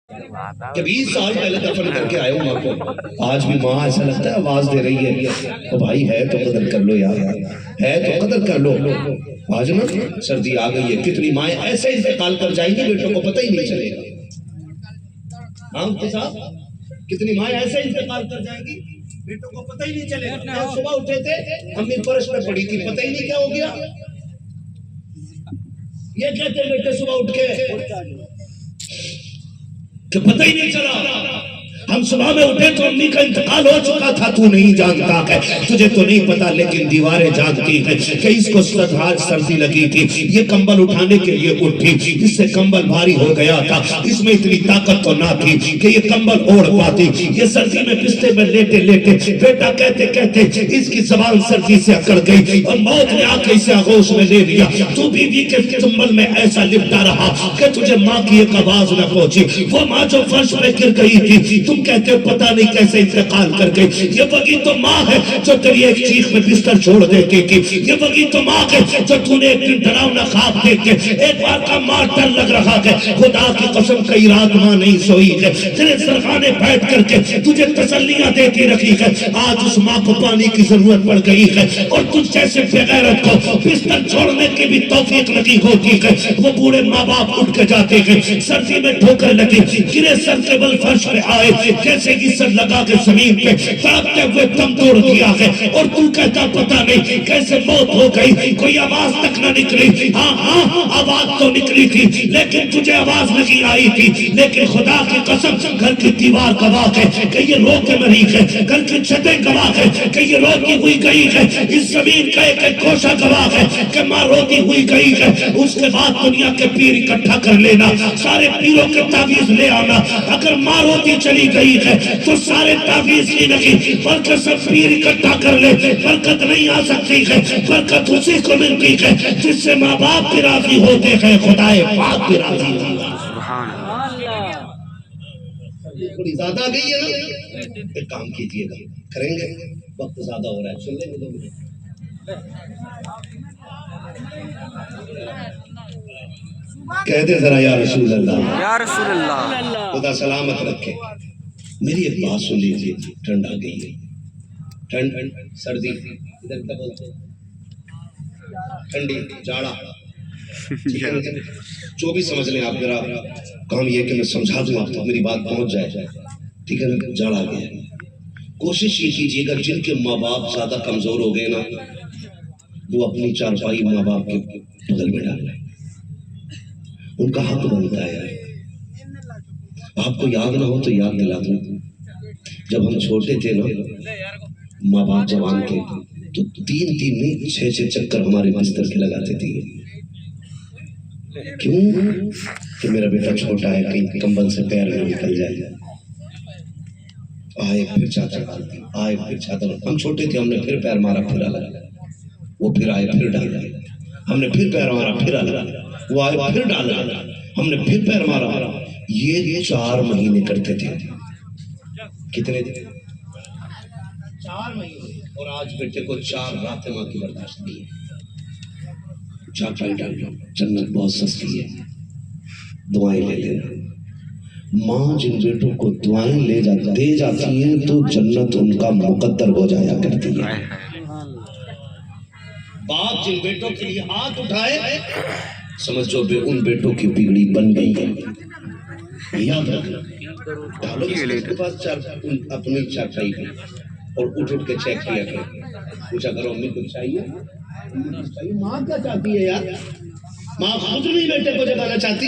کہ 20 سال پہلے دفن کر کے آئے ہو ماں کو، آج بھی ماں ایسا لگتا ہے آواز دے رہی ہے او بھائی ہے تو قدر کر لو یار، ہے تو قدر کر لو۔ آج نا سردی آ گئی ہے، کتنی مائیں ایسے انتقال کر جائیں گی بیٹوں کو پتہ ہی نہیں چلے گا۔ ہاں صاحب کتنی مائیں ایسے انتقال کر جائیں گی بیٹوں کو پتہ ہی نہیں چلے گا۔ صبح اٹھے تھے امی فرش پہ پڑی تھی، پتہ ہی نہیں کیا ہو گیا۔ یہ کہتے ہیں بیٹے صبح اٹھ کے کہ پتہ ہی نہیں چلا، ہم صبح میں اٹھے تو امی کا انتقال ہو چکا تھا، تو نہیں جانتا ہے، تجھے تو نہیں پتا لیکن دیواریں جانتی ہیں کہ اس کو آج سردی لگی تھی، یہ کمبل اٹھانے کے لیے اٹھی، اس سے کمبل بھاری ہو گیا تھا، اس میں اتنی طاقت تو نہ تھی کہ یہ کمبل اوڑھ پاتی، یہ سردی میں بستر میں لیٹے لیٹے بیٹا کہتے کہتے اس کی زبان سردی سے اکڑ گئی اور موت نے آ کے اسے آغوش میں لے لیا۔ تو بیوی کے کمبل میں ایسا لپٹا رہا کہ تجھے ماں کی ایک آواز نہ پہنچی، وہ ماں جو فرش پہ گر گئی تھی، تم کہتے ہو پتہ نہیں کیسے انتقال کر گئی، یہ وہی تو ماں ہے جو تیری ایک چیخ میں بستر چھوڑ دیتی تھی، یہ وہی تو ماں ہے جو تو نے ایک دن ڈراؤنا خواب دیکھ کے ایک بار کا ماں ڈر لگ رہا ہے، خدا کی قسم کئی رات ماں نہیں سوئی ہے، تیرے سرخانے بیٹھ کر کے تجھے تسلیاں دیتی رکھی ہے، آج اس ماں کو پانی کی ضرورت پڑ گئی ہے اور تجھ جیسے بغیرت کو بستر چھوڑنے کی بھی توفیق لگی ہوتی ہے۔ وہ بوڑھے ماں باپ اٹھ کے جاتے ہیں، سردی میں ٹھوکر لگی، گرے سر کے بل فرش پہ آئے، جیسے کہ سر لگا کے زمین پہ تڑپتے ہوئے دم توڑ دیا ہے، اور تو کہتا پتہ نہیں کیسے موت ہو گئی، کوئی آواز تک نہ نکلی۔ ہاں ہاں آواز تو نکلی تھی لیکن تجھے آواز نہیں آئی تھی، لیکن خدا کی قسم گھر کی دیوار گواہ ہے کہ یہ رو کے مری ہے، گھر کی چھتیں گواہ ہے کہ یہ روتی ہوئی گئی ہے، اس زمین کا ایک ایک گوشہ گواہ ہے کہ ماں روتی ہوئی گئی ہے۔ اس کے بعد دنیا کے پیر اکٹھا کر لینا، سارے پیروں کے تعویذ لے آنا، اگر ماں روتی چلی گئی ہے تو سارے تعویذ کی نہیں بلکہ سب پیر اکٹھا کر لے، برکت نہیں آ سکتی ہے، برکت اسی کو ملتی ہے جس سے ماں باپ بھی راضی ہوتے ہیں، خدا پاک بھی راضی ہوگا۔ سبحان اللہ۔ تھوڑی زیادہ آ گئی ہے نا، ایک کام کیجئے گا، کریں گے، وقت زیادہ ہو رہا ہے، سن لیں گے 2 منٹ۔ کہہ دے ذرا یا رسول اللہ، یا رسول اللہ، خدا سلامت رکھے۔ میری ایک بات سن لیجیے، ٹھنڈ آ گئی ہے، ٹھنڈ سردی ادھر کیا بولتے ہیں، ٹھنڈی جاڑا، جو بھی سمجھ لیں آپ، میرا کام یہ ہے کہ میں سمجھا دوں آپ تک میری بات پہنچ جائے، ٹھیک ہے نا، جاڑا گیا ہے۔ کوشش یہ کیجیے گا جن کے ماں باپ زیادہ کمزور ہو گئے نا، وہ اپنی چارپائی ماں باپ کے بغل میں ڈال لیں، ان کا حق بنتا ہے یار۔ آپ کو یاد نہ ہو تو یاد دلا دوں، جب ہم چھوٹے تھے نا، ماں باپ جوان کے، تو 3 نہیں 6 چکر ہمارے بستر کے لگاتے تھے۔ کیوں؟ کہ میرا بیٹا چھوٹا ہے، کہیں کمبل سے پیر نہ نکل جائے۔ آئے پھر چادر ڈالتی، آئے پھر چادر، ہم چھوٹے تھے، ہم نے پھر پیر مارا پھر ڈالا، وہ پھر آئے پھر ڈالا، ہم نے پھر پیر مارا پھر ڈالا، وہ آئے پھر ڈالا، ہم نے پھر پیر مارا۔ یہ 4 مہینے کرتے تھے۔ کتنے دن؟ 4 مہینے۔ اور آج بیٹے کو 4 راتیں ماں کی برداشت دی ہے۔ چاچائی ڈال لو، جنت بہت سستی ہے، دعائیں لے لینا۔ ماں جن بیٹوں کو دعائیں دے جاتی ہیں تو جنت ان کا مقدر ہو جایا کرتی ہے۔ باپ جن بیٹوں کے لیے ہاتھ اٹھائے سمجھو ان بیٹوں کی بگڑی بن گئی ہے۔ یاد رکھنا، ڈالو اس کے پاس اپنی چاچائی ہے اور اٹھ کے چیک کیا کرو، پوچھا کرو امی کچھ چاہیے؟ ماں کیا چاہتی ہے یار؟ ماں خود نہیں بیٹے کو جگانا چاہتی،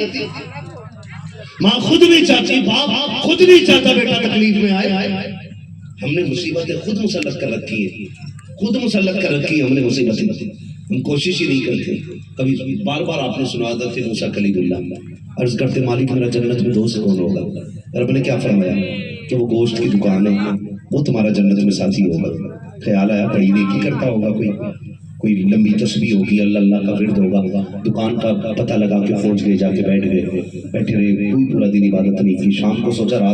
ماں خود نہیں چاہتی، باپ خود نہیں چاہتا بیٹا تکلیف میں آئے۔ ہم نے مصیبتیں خود مسلط کر رکھی ہے، خود مسلط کر رکھی ہے ہم نے مصیبتیں، ہم کوشش ہی نہیں کرتے۔ کبھی بار بار آپ نے سنا حضرت موسیٰ کلیم اللہ عرض کرتے مالک میرا جنت میں دوست کون ہوگا؟ رب نے کیا فرمایا کہ وہ گوشت کی دکان ہے، وہ تمہارا جنت میں ساتھی ہوگا۔ خیال آیا بڑی نیکی کرتا ہوگا، کوئی لمبی تسبیح ہوگی، اللہ اللہ کا ورد ہوگا، دکان کا پتہ لگا کے پہنچ گئے، جا کے بیٹھ گئے، بیٹھے رہے، کوئی پورا دن عبادت نہیں کی، شام کو سوچا رات